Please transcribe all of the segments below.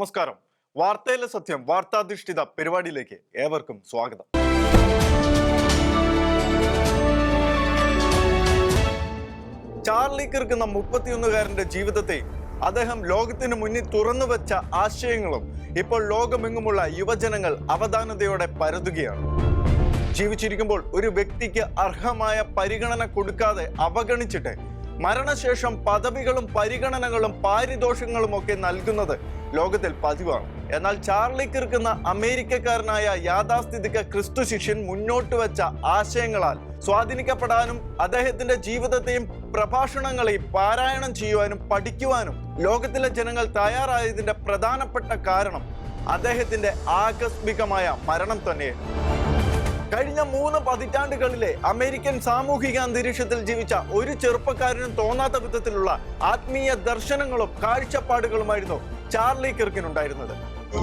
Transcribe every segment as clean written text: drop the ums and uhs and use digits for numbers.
നമസ്കാരം. വാർത്തയിലെ സത്യം വാർത്താധിഷ്ഠിത പരിപാടിയിലേക്ക് ഏവർക്കും സ്വാഗതം. ചാർലി കിർക്ക് എന്ന 31-കാരന്റെ ജീവിതത്തെ അദ്ദേഹം ലോകത്തിന് മുന്നിൽ തുറന്നു വെച്ച ആശയങ്ങളും ഇപ്പോൾ ലോകമെങ്ങുമുള്ള യുവജനങ്ങൾ അവധാനതയോടെ പരതുകയാണ്. ജീവിച്ചിരിക്കുമ്പോൾ ഒരു വ്യക്തിക്ക് അർഹമായ പരിഗണന കൊടുക്കാതെ അവഗണിച്ചിട്ട് മരണശേഷം പദവികളും പരിഗണനകളും പാരിതോഷികങ്ങളും ഒക്കെ നൽകുന്നത് ലോകത്തിൽ പതിവാണ്. എന്നാൽ ചാർലി കിർക്ക് എന്ന അമേരിക്കക്കാരനായ യാഥാസ്ഥിതിക ക്രിസ്തു ശിഷ്യൻ മുന്നോട്ട് വെച്ച ആശയങ്ങളാൽ സ്വാധീനിക്കപ്പെടാനും അദ്ദേഹത്തിന്റെ ജീവിതത്തെയും പ്രഭാഷണങ്ങളെയും പാരായണം ചെയ്യുവാനും പഠിക്കുവാനും ലോകത്തിലെ ജനങ്ങൾ തയ്യാറായതിന്റെ പ്രധാനപ്പെട്ട കാരണം അദ്ദേഹത്തിന്റെ ആകസ്മികമായ മരണം തന്നെയാണ്. കഴിഞ്ഞ 3 പതിറ്റാണ്ടുകളിലെ അമേരിക്കൻ സാമൂഹിക അന്തരീക്ഷത്തിൽ ജീവിച്ച ഒരു ചെറുപ്പക്കാരനും തോന്നാത്ത വിധത്തിലുള്ള ആത്മീയ ദർശനങ്ങളും കാഴ്ചപ്പാടുകളുമായിരുന്നു Charlie കിർക്കിനുണ്ടായിരുന്നത്.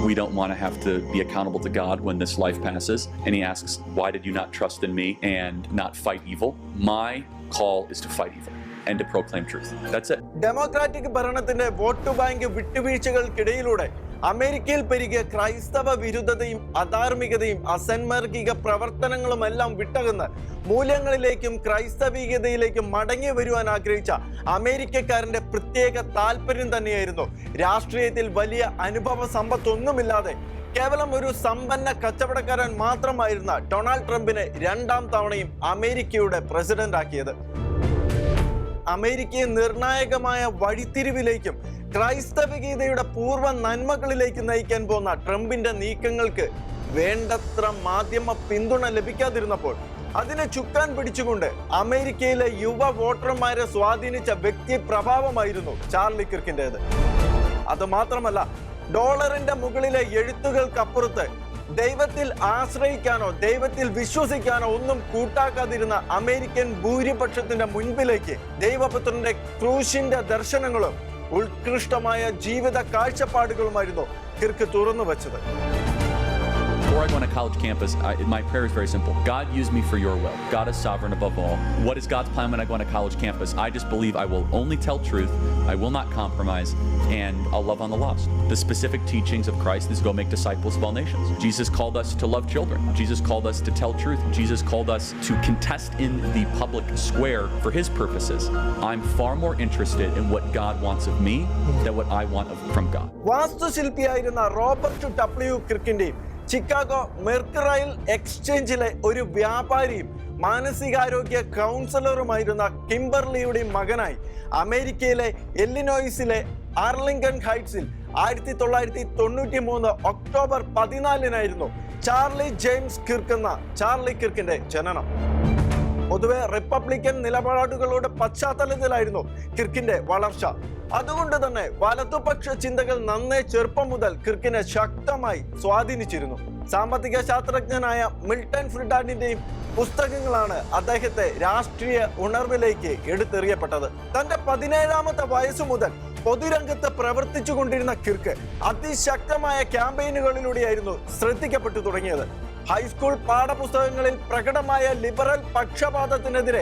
We don't want to have to be accountable to God when this life passes. And he asks, why did you not trust in me and not fight evil? My call is to fight evil and to proclaim truth. That's it. Democratic ഭരണത്തിന്റെ vote bank വിട്ടുവീഴ്ചകൾക്കിടയിലൂടെ അമേരിക്കയിൽ പെരുകിയ ക്രൈസ്തവ വിരുദ്ധതയും അധാർമികതയും അസന്മാർഗിക പ്രവർത്തനങ്ങളുമെല്ലാം വിട്ടകന്ന് മൂല്യങ്ങളിലേക്കും ക്രൈസ്തവികതയിലേക്കും മടങ്ങി വരുവാൻ ആഗ്രഹിച്ച അമേരിക്കക്കാരന്റെ പ്രത്യേക താല്പര്യം തന്നെയായിരുന്നു രാഷ്ട്രീയത്തിൽ വലിയ അനുഭവ സമ്പത്തൊന്നുമില്ലാതെ കേവലം ഒരു സമ്പന്ന കച്ചവടക്കാരൻ മാത്രമായിരുന്ന ഡൊണാൾഡ് ട്രംപിനെ 2ാം തവണയും അമേരിക്കയുടെ പ്രസിഡന്റ് ആക്കിയത്. അമേരിക്കയെ നിർണായകമായ വഴിത്തിരിവിലേക്കും ക്രൈസ്തവികതയുടെ പൂർവ്വ നന്മകളിലേക്ക് നയിക്കാൻ പോകുന്ന ട്രംപിന്റെ നീക്കങ്ങൾക്ക് വേണ്ടത്ര മാധ്യമ പിന്തുണ ലഭിക്കാതിരുന്നപ്പോൾ അതിനെ ചുക്കാൻ പിടിച്ചുകൊണ്ട് അമേരിക്കയിലെ യുവ വോട്ടർമാരെ സ്വാധീനിച്ച വ്യക്തി പ്രഭാവമായിരുന്നു ചാർലി കിർക്കിൻ്റെത്. അത് മാത്രമല്ല, ഡോളറിന്റെ മുകളിലെ എഴുത്തുകൾക്കപ്പുറത്ത് ദൈവത്തിൽ ആശ്രയിക്കാനോ ദൈവത്തിൽ വിശ്വസിക്കാനോ ഒന്നും കൂട്ടാക്കാതിരുന്ന അമേരിക്കൻ ഭൂരിപക്ഷത്തിന്റെ മുൻപിലേക്ക് ദൈവപുത്രന്റെ ക്രൂശിന്റെ ദർശനങ്ങളും ഉത്കൃഷ്ടമായ ജീവിത കാഴ്ചപ്പാടുകളുമായിരുന്നു കിർക്ക് തുറന്നു വെച്ചത്. Before I go on a college campus, my prayer is very simple. God, use me for your will. God is sovereign above all. What is God's plan when I go on a college campus? I just believe I will only tell truth, I will not compromise, and I'll love on the lost. The specific teachings of Christ is go make disciples of all nations. Jesus called us to love children. Jesus called us to tell truth. Jesus called us to contest in the public square for his purposes. I'm far more interested in what God wants of me than what I want from God. വാസ്തുശില്പിയായിരുന്ന Robert W കിർക്കിന്റെയും Chicago Mercantile എക്സ്ചേഞ്ചിലെ ഒരു വ്യാപാരിയും മാനസികാരോഗ്യ കൗൺസിലറുമായിരുന്ന കിംബർലിയുടെയും മകനായി അമേരിക്കയിലെ ഇല്ലിനോയ്സിലെ ആർലിംഗൺ ഹൈറ്റ്സിൽ 1993 ഒക്ടോബർ 14 ചാർലി ജെയിംസ് കിർക്ക് എന്ന ചാർലി കിർക്കിന്റെ ജനനം. പൊതുവെ റിപ്പബ്ലിക്കൻ നിലപാടുകളുടെ പശ്ചാത്തലത്തിലായിരുന്നു കിർക്കിന്റെ വളർച്ച. അതുകൊണ്ട് തന്നെ വലതുപക്ഷ ചിന്തകൾ നന്നേ ചെറുപ്പം മുതൽ കിർക്കിനെ ശക്തമായി സ്വാധീനിച്ചിരുന്നു. സാമ്പത്തിക ശാസ്ത്രജ്ഞനായ മിൽട്ടൺ ഫ്രിഡാനിന്റെയും പുസ്തകങ്ങളാണ് അദ്ദേഹത്തെ രാഷ്ട്രീയ ഉണർവിലേക്ക് എടുത്തെറിയപ്പെട്ടത്. തന്റെ 17ാമത്തെ വയസ്സു മുതൽ പൊതുരംഗത്ത് പ്രവർത്തിച്ചു കൊണ്ടിരുന്ന കിർക്ക് അതിശക്തമായ ക്യാമ്പയിനുകളിലൂടെയായിരുന്നു ശ്രദ്ധിക്കപ്പെട്ടു തുടങ്ങിയത്. ഹൈസ്കൂൾ പാഠപുസ്തകങ്ങളിൽ പ്രകടമായ ലിബറൽ പക്ഷപാതത്തിനെതിരെ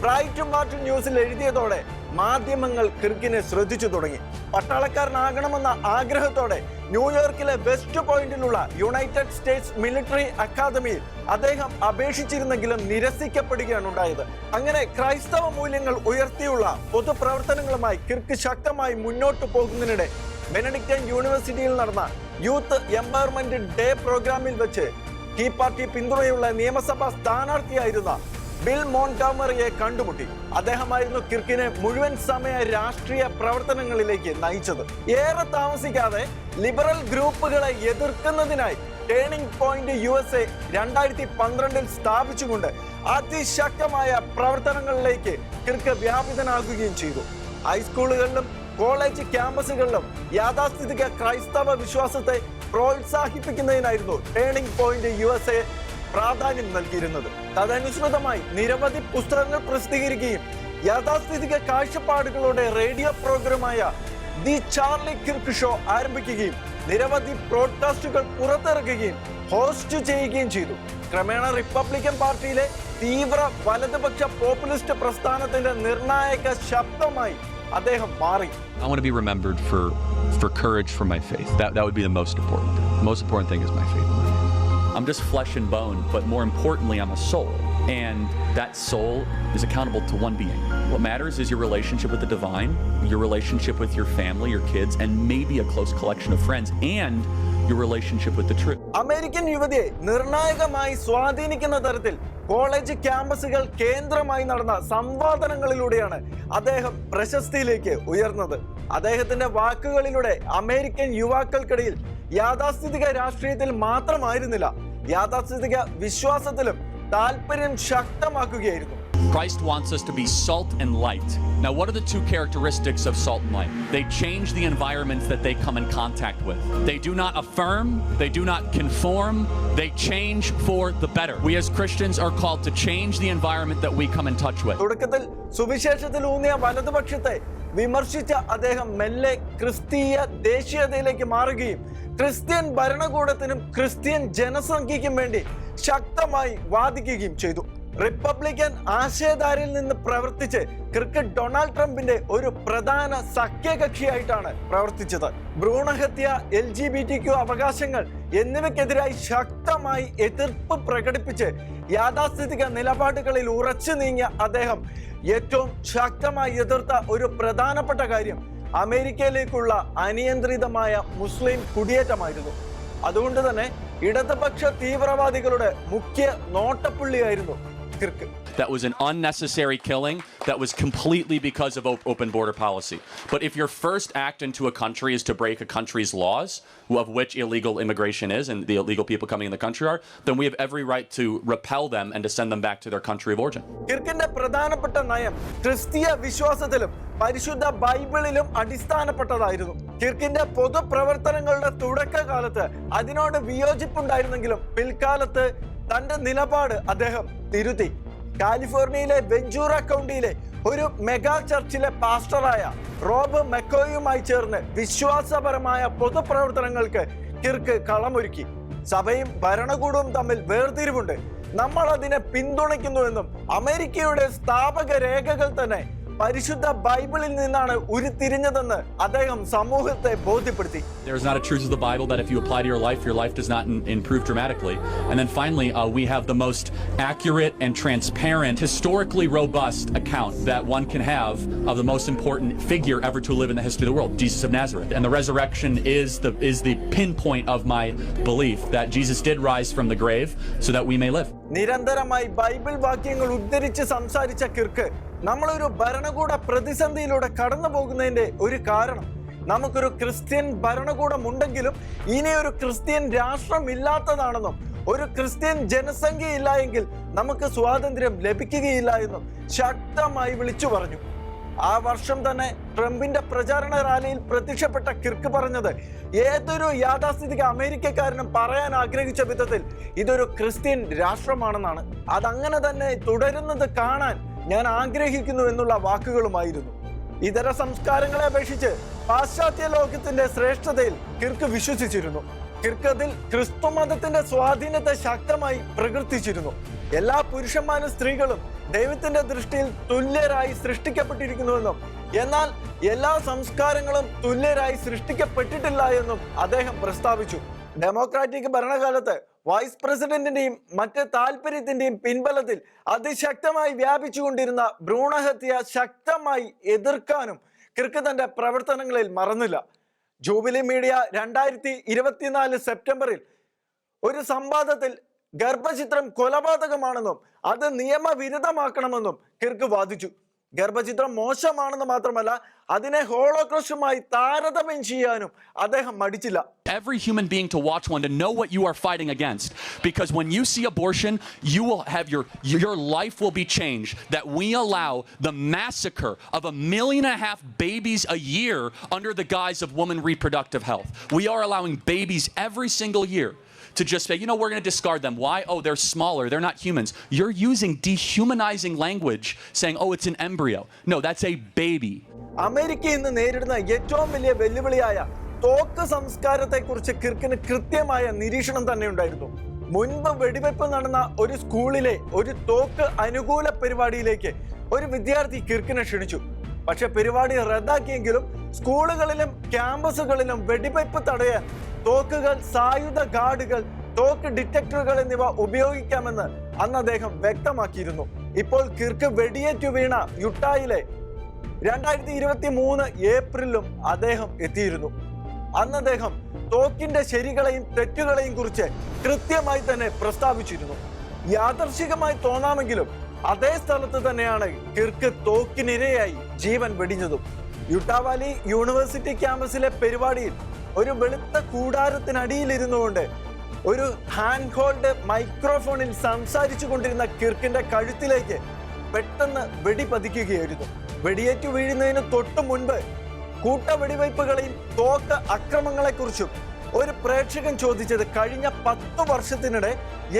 ബ്രൈറ്റ് മാർട്ടിൻ ന്യൂസിൽ എഴുതിയതോടെ മാധ്യമങ്ങൾ കിർക്കിനെ ശ്രദ്ധിച്ചു തുടങ്ങി. പട്ടാളക്കാരനാകണമെന്ന ആഗ്രഹത്തോടെ ന്യൂയോർക്കിലെ വെസ്റ്റ് പോയിന്റിലുള്ള യുണൈറ്റഡ് സ്റ്റേറ്റ്സ് മിലിറ്ററി അക്കാദമിയിൽ അദ്ദേഹം അപേക്ഷിച്ചിരുന്നെങ്കിലും നിരസിക്കപ്പെടുകയാണ് ഉണ്ടായത്. അങ്ങനെ ക്രൈസ്തവ മൂല്യങ്ങൾ ഉയർത്തിയുള്ള പൊതുപ്രവർത്തനങ്ങളുമായി കിർക്ക് ശക്തമായി മുന്നോട്ട് പോകുന്നതിനിടെ ബെനഡിക്റ്റൻ യൂണിവേഴ്സിറ്റിയിൽ നടന്ന യൂത്ത് എംപവർമെന്റ് ഡേ പ്രോഗ്രാമിൽ വെച്ച് ടീ പാർട്ടി പിന്തുണയുള്ള നിയമസഭാ സ്ഥാനാർത്ഥിയായിരുന്ന ബിൽ മോൺഗോമറിയെ കണ്ടുമുട്ടി. അദ്ദേഹമായിരുന്നു കിർക്കിനെ മുഴുവൻ സമയ രാഷ്ട്രീയ പ്രവർത്തനങ്ങളിലേക്ക് നയിച്ചത്. ഏറെ താമസിക്കാതെ ലിബറൽ ഗ്രൂപ്പുകളെ എതിർക്കുന്നതിനായി ടേണിംഗ് പോയിന്റ് USA 2012 സ്ഥാപിച്ചുകൊണ്ട് അതിശക്തമായ പ്രവർത്തനങ്ങളിലേക്ക് കിർക്ക് വ്യാപിതനാകുകയും ചെയ്തു. ഹൈസ്കൂളുകളിലും കോളേജ് ക്യാമ്പസുകളിലും യാഥാസ്ഥിതിക ക്രൈസ്തവ വിശ്വാസത്തെ പ്രോത്സാഹിപ്പിക്കുന്നതിനായിരുന്നു ടേണിംഗ് പോയിന്റ് USA പ്രാധാന്യം നൽകിയിരുന്നത്. തദനുസൃതമായി നിരവധി പുസ്തകങ്ങൾ പ്രസിദ്ധീകരിക്കുകയും യാഥാസ്ഥിതിക കാഴ്ചപ്പാടുകളുടെ റേഡിയോ പ്രോഗ്രാമായ ദി ചാർലി കിർക്ക് ഷോ ആരംഭിക്കുകയും നിരവധി ബ്രോഡ്കാസ്റ്റുകൾ പുറത്തിറക്കുകയും ഹോസ്റ്റ് ചെയ്യുകയും ചെയ്തു. ക്രമേണ റിപ്പബ്ലിക്കൻ പാർട്ടിയിലെ തീവ്ര വലതുപക്ഷ പോപ്പുലിസ്റ്റ് പ്രസ്ഥാനത്തിന്റെ നിർണായക ശബ്ദമായി അദ്ദേഹം മാറി. I want to be remembered for for courage for my faith. That would be the most important thing. The most important thing is my faith. I'm just flesh and bone, but more importantly, I'm a soul. And that soul is accountable to one being. What matters is your relationship with the divine, your relationship with your family, your kids, and maybe a close collection of friends, and your relationship with the truth. American യുവതിയെ നിർണായകമായി സ്വാധീനിക്കുന്ന തരത്തിൽ college ക്യാമ്പസുകൾ കേന്ദ്രമായി നടന്ന സംവാദങ്ങളിലൂടെയാണ് അദ്ദേഹം പ്രശസ്തിയിലേക്ക് ഉയർന്നത്. അദ്ദേഹത്തിന്റെ വാക്കുകളിലൂടെ അമേരിക്കൻ യുവാക്കൾക്കിടയിൽ യാഥാസ്ഥിതിക രാഷ്ട്രീയത്തിൽ മാത്രമായിരുന്നില്ല, യാഥാസ്ഥിതിക വിശ്വാസത്തിലും താല്പര്യം ശക്തമാക്കുകയായിരുന്നു. Christ wants us to be salt and light. Now, what are the two characteristics of salt and light? They change the environments that they come in contact with. They do not affirm, they do not conform, they change for the better. We as Christians are called to change the environment that we come in touch with. തുടക്കത്തിൽ സുവിശേഷത്തിൽ ഊന്നിയ വലതുപക്ഷത്തെ വിമർശിച്ച അദ്ദേഹം മെല്ലെ ക്രിസ്തീയ ദേശീയതയിലേക്ക് മാറുകയും Christian ഭരണകൂടത്തിനും Christian ജനസംഖ്യയ്ക്കും വേണ്ടി ശക്തമായി വാദിക്കുകയും ചെയ്തു. റിപ്പബ്ലിക്കൻ ആശയധാരയിൽ നിന്ന് പ്രവർത്തിച്ച് കിർക്ക് ഡൊണാൾഡ് ട്രംപിന്റെ ഒരു പ്രധാന സഖ്യകക്ഷിയായിട്ടാണ് പ്രവർത്തിച്ചത്. ഭ്രൂണഹത്യ, LGBTQ അവകാശങ്ങൾ എന്നിവയ്ക്കെതിരായി ശക്തമായി എതിർപ്പ് പ്രകടിപ്പിച്ച് യാഥാസ്ഥിതിക നിലപാടുകളിൽ ഉറച്ചു നീങ്ങിയ അദ്ദേഹം ഏറ്റവും ശക്തമായി എതിർത്ത ഒരു പ്രധാനപ്പെട്ട കാര്യം അമേരിക്കയിലേക്കുള്ള അനിയന്ത്രിതമായ മുസ്ലിം കുടിയേറ്റമായിരുന്നു. അതുകൊണ്ട് തന്നെ ഇടതുപക്ഷ തീവ്രവാദികളുടെ മുഖ്യ നോട്ടപ്പുള്ളിയായിരുന്നു കിർക്ക്. That was an unnecessary killing that was completely because of open border policy. But if your first act into a country is to break a country's laws, of which illegal immigration is and the illegal people coming in the country are, then we have every right to repel them and to send them back to their country of origin. കിർക്കിന്റെ പ്രധാനപ്പെട്ട നയം ക്രിസ്തീയ വിശ്വാസത്തിലും പരിശുദ്ധ ബൈബിളിലും അടിസ്ഥാനപ്പെട്ടതായിരുന്നു. കിർക്കിന്റെ പൊതുപ്രവർത്തനങ്ങളുടെ തുടക്കകാലത്ത് അതിനോട് വിയോജിപ്പുണ്ടായിരുന്നെങ്കിലും പിൽക്കാലത്ത് തന്റെ നിലപാട് അദ്ദേഹം തിരുത്തി. കാലിഫോർണിയയിലെ വെഞ്ചൂറ കൗണ്ടിയിലെ ഒരു മെഗാ ചർച്ചിലെ പാസ്റ്ററായ റോബ് മെക്കോയുമായി ചേർന്ന് വിശ്വാസപരമായ പൊതുപ്രവർത്തനങ്ങൾക്ക് കിർക്ക് കളമൊരുക്കി. സഭയും ഭരണകൂടവും തമ്മിൽ വേർതിരിവുണ്ട്, നമ്മൾ അതിനെ പിന്തുണയ്ക്കുന്നുവെന്നും അമേരിക്കയുടെ സ്ഥാപക രേഖകൾ തന്നെ പരിശുദ്ധ ബൈബിളിൽ നിന്നാണ് ഉരുത്തിരിഞ്ഞതെന്ന് അദ്ദേഹം സമൂഹത്തെ ബോധ്യപ്പെടുത്തി. There is not a truth of the Bible that if you apply to your life does not improve dramatically. And then finally, we have the most accurate and transparent, historically robust account that one can have of the most important figure ever to live in the history of the world, Jesus of Nazareth. And the resurrection is the pinpoint of my belief that Jesus did rise from the grave so that we may live. നിരന്തരമായി Bible വാക്യങ്ങൾ ഉദ്ധരിച്ച് സംസാരിച്ച കിർക്ക് നമ്മളൊരു ഭരണകൂട പ്രതിസന്ധിയിലൂടെ കടന്നു പോകുന്നതിന്റെ ഒരു കാരണം നമുക്കൊരു ക്രിസ്ത്യൻ ഭരണകൂടം ഉണ്ടെങ്കിലും ഇനിയൊരു ക്രിസ്ത്യൻ രാഷ്ട്രം ഇല്ലാത്തതാണെന്നും ഒരു ക്രിസ്ത്യൻ ജനസംഖ്യ ഇല്ല എങ്കിൽ നമുക്ക് സ്വാതന്ത്ര്യം ലഭിക്കുകയില്ല എന്നും ശക്തമായി വിളിച്ചു പറഞ്ഞു. ആ വർഷം തന്നെ ട്രംപിന്റെ പ്രചാരണ റാലിയിൽ പ്രത്യക്ഷപ്പെട്ട കിർക്ക് പറഞ്ഞത് ഏതൊരു യാഥാസ്ഥിതിക അമേരിക്കക്കാരനും പറയാൻ ആഗ്രഹിച്ച വിധത്തിൽ ഇതൊരു ക്രിസ്ത്യൻ രാഷ്ട്രമാണെന്നാണ്. അതങ്ങനെ തന്നെ തുടരുന്നത് കാണാൻ ഞാൻ ആഗ്രഹിക്കുന്നു എന്നുള്ള വാക്കുകളുമായിരുന്നു. ഇതര സംസ്കാരങ്ങളെ അപേക്ഷിച്ച് പാശ്ചാത്യ ലോകത്തിന്റെ ശ്രേഷ്ഠതയിൽ കിർക്ക് വിശ്വസിച്ചിരുന്നു. കിർക്ക് അതിൽ ക്രിസ്തു മതത്തിന്റെ സ്വാധീനത്തെ ശക്തമായി പ്രകീർത്തിച്ചിരുന്നു. എല്ലാ പുരുഷന്മാരും സ്ത്രീകളും ദൈവത്തിന്റെ ദൃഷ്ടിയിൽ തുല്യരായി സൃഷ്ടിക്കപ്പെട്ടിരിക്കുന്നുവെന്നും എന്നാൽ എല്ലാ സംസ്കാരങ്ങളും തുല്യരായി സൃഷ്ടിക്കപ്പെട്ടിട്ടില്ല എന്നും അദ്ദേഹം പ്രസ്താവിച്ചു. ഡെമോക്രാറ്റിക് ഭരണകാലത്ത് വൈസ് പ്രസിഡന്റിന്റെയും മറ്റ് താല്പര്യത്തിന്റെയും പിൻബലത്തിൽ അതിശക്തമായി വ്യാപിച്ചുകൊണ്ടിരുന്ന ഭ്രൂണഹത്യ ശക്തമായി എതിർക്കാനും കിർക്ക് തന്റെ പ്രവർത്തനങ്ങളിൽ മറന്നില്ല. ജൂബിലി മീഡിയ 2024 സെപ്റ്റംബറിൽ ഒരു സംവാദത്തിൽ ഗർഭചിത്രം കൊലപാതകമാണെന്നും അത് നിയമവിരുദ്ധമാക്കണമെന്നും കിർക്ക് വാദിച്ചു. ഗർഭചിത്രം മോശമാണെന്ന് മാത്രമല്ല അതിനെ ഹോളോകോസ്റ്റുമായി താരതമ്യം ചെയ്യാനും അദ്ദേഹം മടിച്ചില്ല. Every human being to watch one to know what you are fighting against, because when you see abortion you will have your life will be changed, that we allow the massacre of 1.5 million babies a year under the guise of women reproductive health. We are allowing babies every single year to just say, we're going to discard them. Why? Oh, they're smaller, they're not humans. You're using dehumanizing language saying, oh, it's an embryo. No, that's a baby. America ഇന്ന് നേരിടുന്ന ഏറ്റവും വലിയ വെല്ലുവിളിയായ തോക്ക് സംസ്കാരത്തെ കുറിച്ച് കിർക്കിന് കൃത്യമായ നിരീക്ഷണം തന്നെ ഉണ്ടായിരുന്നു. മുൻപ് വെടിവെപ്പ് നടന്ന ഒരു സ്കൂളിലെ ഒരു തോക്ക് അനുകൂല പരിപാടിയിലേക്ക് ഒരു വിദ്യാർത്ഥി കിർക്കിനെ ക്ഷണിച്ചു. പക്ഷെ പരിപാടി റദ്ദാക്കിയെങ്കിലും സ്കൂളുകളിലും ക്യാമ്പസുകളിലും വെടിവയ്പ് തടയാൻ തോക്കുകൾ, സായുധ ഗാർഡുകൾ, തോക്ക് ഡിറ്റക്ടറുകൾ എന്നിവ ഉപയോഗിക്കാമെന്ന് അന്ന് അദ്ദേഹം വ്യക്തമാക്കിയിരുന്നു. ഇപ്പോൾ കിർക്ക് വെടിയേറ്റു വീണ യുട്ടായിലെ 2023 ഏപ്രിലും അദ്ദേഹം എത്തിയിരുന്നു. അന്ന് അദ്ദേഹം തോക്കിന്റെ ശരികളെയും തെറ്റുകളെയും കുറിച്ച് കൃത്യമായി തന്നെ പ്രസ്താവിച്ചിരുന്നു. യാദർശികമായി തോന്നാമെങ്കിലും അതേ സ്ഥലത്ത് തന്നെയാണ് കിർക്ക് തോക്കിനിരയായി ജീവൻ വെടിഞ്ഞതും. യൂട്ടാ വാലി യൂണിവേഴ്സിറ്റി ക്യാമ്പസിലെ പരിപാടിയിൽ ഒരു വെളുത്ത കൂടാരത്തിനടിയിലിരുന്നു കൊണ്ട് ഒരു ഹാൻഡ് ഹോൾഡ് മൈക്രോഫോണിൽ സംസാരിച്ചു കൊണ്ടിരുന്ന കിർക്കിന്റെ കഴുത്തിലേക്ക് പെട്ടെന്ന് വെടി പതിക്കുകയായിരുന്നു. വെടിയേറ്റു വീഴുന്നതിന് തൊട്ടു മുൻപ് കൂട്ട വെടിവയ്പ്പുകളെയും തോക്ക് അക്രമങ്ങളെക്കുറിച്ചും ഒരു പ്രേക്ഷകൻ ചോദിച്ചത് കഴിഞ്ഞ 10 വർഷത്തിനിടെ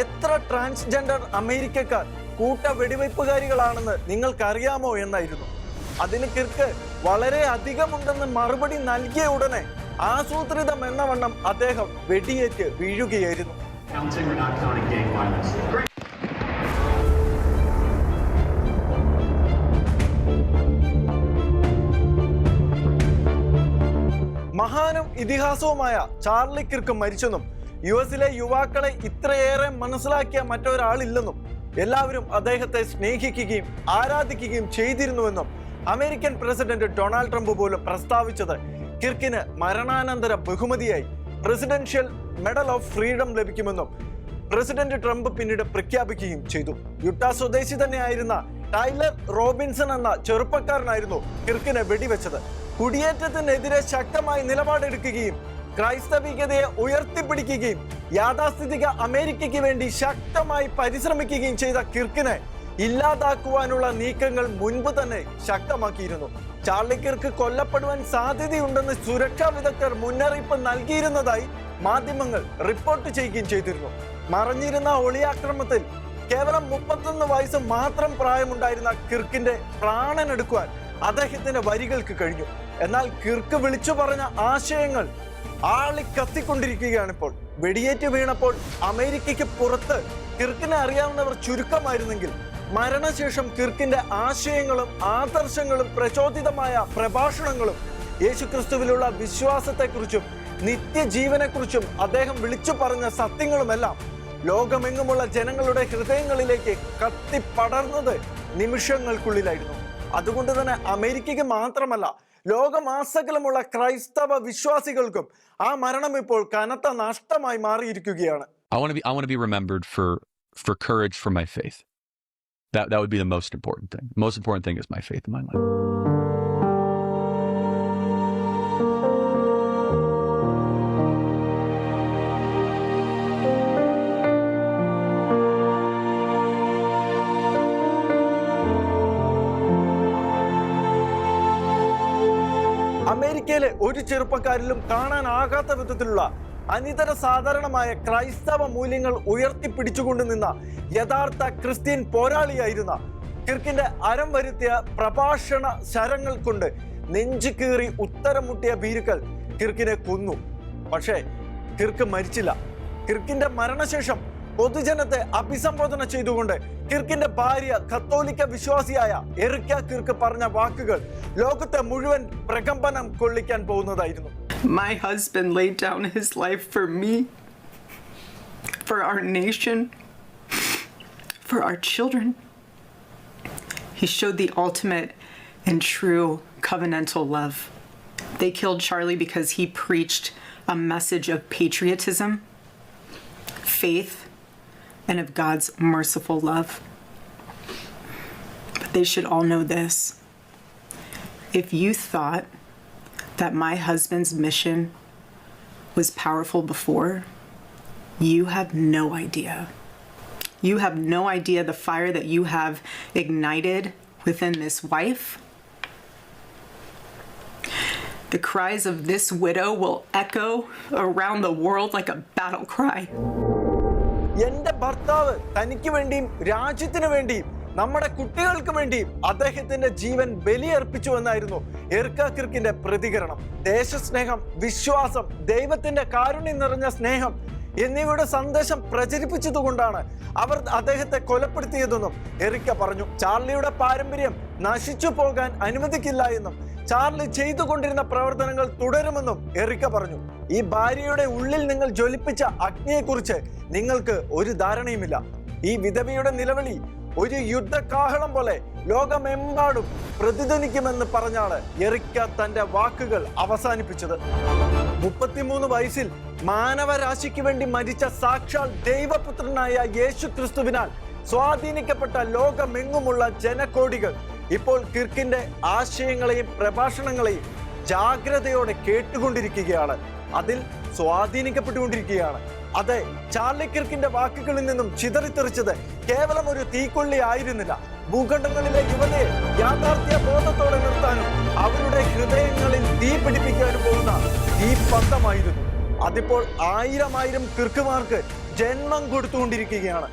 എത്ര ട്രാൻസ്ജെൻഡർ അമേരിക്കക്കാർ കൂട്ട വെടിവയ്പ്പുകാരികളാണെന്ന് നിങ്ങൾക്കറിയാമോ എന്നായിരുന്നു. അതിന് കിർക്ക് വളരെ അധികമുണ്ടെന്ന് മറുപടി നൽകിയ ഉടനെ ആസൂത്രിതം എന്ന വണ്ണം അദ്ദേഹം വെടിയേറ്റ് വീഴുകയായിരുന്നു. മഹാനും ഇതിഹാസവുമായ ചാർലി കിർക്ക് മരിച്ചെന്നും യുഎസിലെ യുവാക്കളെ ഇത്രയേറെ മനസ്സിലാക്കിയ മറ്റൊരാളില്ലെന്നും എല്ലാവരും അദ്ദേഹത്തെ സ്നേഹിക്കുകയും ആരാധിക്കുകയും ചെയ്തിരുന്നുവെന്നും അമേരിക്കൻ പ്രസിഡന്റ് ഡൊണാൾഡ് ട്രംപ് പോലും പ്രസ്താവിച്ചത് കിർക്കിന് മരണാനന്തര ബഹുമതിയായി പ്രസിഡൻഷ്യൽ മെഡൽ ഓഫ് ഫ്രീഡം ലഭിക്കുമെന്നും പ്രസിഡന്റ് ട്രംപ് പിന്നീട് പ്രഖ്യാപിക്കുകയും ചെയ്തു. യുട്ടാ സ്വദേശി തന്നെയായിരുന്ന ടൈലർ റോബിൻസൺ എന്ന ചെറുപ്പക്കാരനായിരുന്നു കിർക്കിനെ വെടിവെച്ചത്. കുടിയേറ്റത്തിനെതിരെ ശക്തമായി നിലപാടെടുക്കുകയും ക്രൈസ്തവികതയെ ഉയർത്തിപ്പിടിക്കുകയും യാഥാസ്ഥിതിക അമേരിക്കയ്ക്ക് വേണ്ടി ശക്തമായി പരിശ്രമിക്കുകയും ചെയ്ത കിർക്കിനെ ഇല്ലാതാക്കുവാനുള്ള നീക്കങ്ങൾ മുൻപ് തന്നെ ശക്തമാക്കിയിരുന്നു. ചാർലി കിർക്ക് കൊല്ലപ്പെടുവാൻ സാധ്യതയുണ്ടെന്ന് സുരക്ഷാ വിദഗ്ധർ മുന്നറിയിപ്പ് നൽകിയിരുന്നതായി മാധ്യമങ്ങൾ റിപ്പോർട്ട് ചെയ്യുകയും ചെയ്തിരുന്നു. മറഞ്ഞിരുന്ന ഒളിയാക്രമണത്തിൽ കേവലം 31 വയസ്സ് മാത്രം പ്രായമുണ്ടായിരുന്ന കിർക്കിന്റെ പ്രാണനെടുക്കുവാൻ അദ്ദേഹത്തിന്റെ വരികൾക്ക് കഴിഞ്ഞു. എന്നാൽ കിർക്ക് വിളിച്ചു പറഞ്ഞ ആശയങ്ങൾ ആളിക്കത്തിക്കൊണ്ടിരിക്കുകയാണ് ഇപ്പോൾ. വെടിയേറ്റ് വീണപ്പോൾ അമേരിക്കയ്ക്ക് പുറത്ത് കിർക്കിനെ അറിയാവുന്നവർ ചുരുക്കമായിരുന്നെങ്കിൽ മരണശേഷം കിർക്കിന്റെ ആശയങ്ങളും ആദർശങ്ങളും പ്രചോദിതമായ പ്രഭാഷണങ്ങളും യേശുക്രിസ്തുവിലുള്ള വിശ്വാസത്തെക്കുറിച്ചും നിത്യജീവനെക്കുറിച്ചും അദ്ദേഹം വിളിച്ചു പറഞ്ഞ സത്യങ്ങളുമെല്ലാം ലോകമെങ്ങുമുള്ള ജനങ്ങളുടെ ഹൃദയങ്ങളിലേക്ക് കത്തിപ്പടർന്നത് നിമിഷങ്ങൾക്കുള്ളിലായിരുന്നു. അതുകൊണ്ട് തന്നെ അമേരിക്കയ്ക്ക് മാത്രമല്ല ലോകമാസകലമുള്ള ക്രൈസ്തവ വിശ്വാസികൾക്കും ആ മരണം ഇപ്പോൾ കനത്ത നഷ്ടമായി മാറിയിരിക്കുകയാണ്. I want to be remembered for courage for my faith. That would be the most important thing. The most important thing is my faith in my life. അമേരിക്കയിലെ ഒരു ചെറുപ്പക്കാരിലും കാണാനാകാത്ത വിധത്തിലുള്ള അനിതര സാധാരണമായ ക്രൈസ്തവ മൂല്യങ്ങൾ ഉയർത്തിപ്പിടിച്ചുകൊണ്ട് നിന്ന യഥാർത്ഥ ക്രിസ്ത്യൻ പോരാളിയായിരുന്ന കിർക്കിന്റെ അരം വരുത്തിയ പ്രഭാഷണ ശരങ്ങൾ കൊണ്ട് നെഞ്ചു കീറി ഉത്തരം മുട്ടിയ ഭീരുക്കൾ കിർക്കിനെ കൊന്നു. പക്ഷേ കിർക്ക് മരിച്ചില്ല. കിർക്കിന്റെ മരണശേഷം പൊതുജനത്തെ അഭിസംബോധന ചെയ്തുകൊണ്ട് കിർക്കിന്റെ ഭാര്യ കത്തോലിക്ക വിശ്വാസിയായ എറിക്ക കിർക്ക് പറഞ്ഞ വാക്കുകൾ ലോകത്തെ മുഴുവൻ പ്രകമ്പനം കൊള്ളിക്കാൻ പോകുന്നതായിരുന്നു. My husband laid down his life for me, for our nation, for our children. He showed the ultimate and true covenantal love. They killed Charlie because he preached a message of patriotism, faith, and of God's merciful love. But they should all know this. If you thought that my husband's mission was powerful before, you have no idea. You have no idea the fire that you have ignited within this wife. The cries of this widow will echo around the world like a battle cry. എന്റെ ഭർത്താവ് തനിക്ക് വേണ്ടിയും രാജ്യത്തിന് വേണ്ടിയും നമ്മുടെ കുട്ടികൾക്ക് വേണ്ടിയും അദ്ദേഹത്തിന്റെ ജീവൻ ബലിയർപ്പിച്ചു എന്നായിരുന്നു എറിക്ക കിർക്കിന്റെ പ്രതികരണം. ദേശസ്നേഹം, വിശ്വാസം, ദൈവത്തിന്റെ കാരുണ്യം നിറഞ്ഞ സ്നേഹം എന്നിവയുടെ സന്ദേശം പ്രചരിപ്പിച്ചതുകൊണ്ടാണ് അവർ അദ്ദേഹത്തെ കൊലപ്പെടുത്തിയതെന്നും എറിക്ക പറഞ്ഞു. ചാർലിയുടെ പാരമ്പര്യം നശിച്ചു പോകാൻ അനുവദിക്കില്ല എന്നും ചാർലി ചെയ്തുകൊണ്ടിരുന്ന പ്രവർത്തനങ്ങൾ തുടരുമെന്നും എറിക്ക പറഞ്ഞു. ഈ ഭാര്യയുടെ ഉള്ളിൽ നിങ്ങൾ ജ്വലിപ്പിച്ച അഗ്നിയെക്കുറിച്ച് നിങ്ങൾക്ക് ഒരു ധാരണയുമില്ല. ഈ വിധവയുടെ നിലവിളി ഒരു യുദ്ധകാഹളം പോലെ ലോകമെമ്പാടും പ്രതിധ്വനിക്കുമെന്ന് പറഞ്ഞാണ് എറിക്ക തന്റെ വാക്കുകൾ അവസാനിപ്പിച്ചത്. 33 വയസ്സിൽ മാനവരാശിക്ക് വേണ്ടി മരിച്ച സാക്ഷാൽ ദൈവപുത്രനായ യേശു ക്രിസ്തുവിനാൽ സ്വാധീനിക്കപ്പെട്ട ലോകമെങ്ങുമുള്ള ജനകോടികൾ ഇപ്പോൾ കിർക്കിന്റെ ആശയങ്ങളെയും പ്രഭാഷണങ്ങളെയും ജാഗ്രതയോടെ കേട്ടുകൊണ്ടിരിക്കുകയാണ്, അതിൽ സ്വാധീനിക്കപ്പെട്ടുകൊണ്ടിരിക്കുകയാണ്. അതെ, ചാർലി കിർക്കിന്റെ വാക്കുകളിൽ നിന്നും ചിതറിത്തെറിച്ചത് കേവലം ഒരു തീക്കൊള്ളി ആയിരുന്നില്ല. ഭൂഖണ്ഡങ്ങളിലെ യുവതയെ യാഥാർത്ഥ്യ ബോധത്തോടെ നിർത്താനും അവരുടെ ഹൃദയങ്ങളിൽ തീ പിടിപ്പിക്കാനും പോകുന്ന തീപ്പന്തമായിരുന്നു. അതിപ്പോൾ ആയിരം കിർക്കുമാർക്ക് ജന്മം കൊടുത്തുകൊണ്ടിരിക്കുകയാണ്.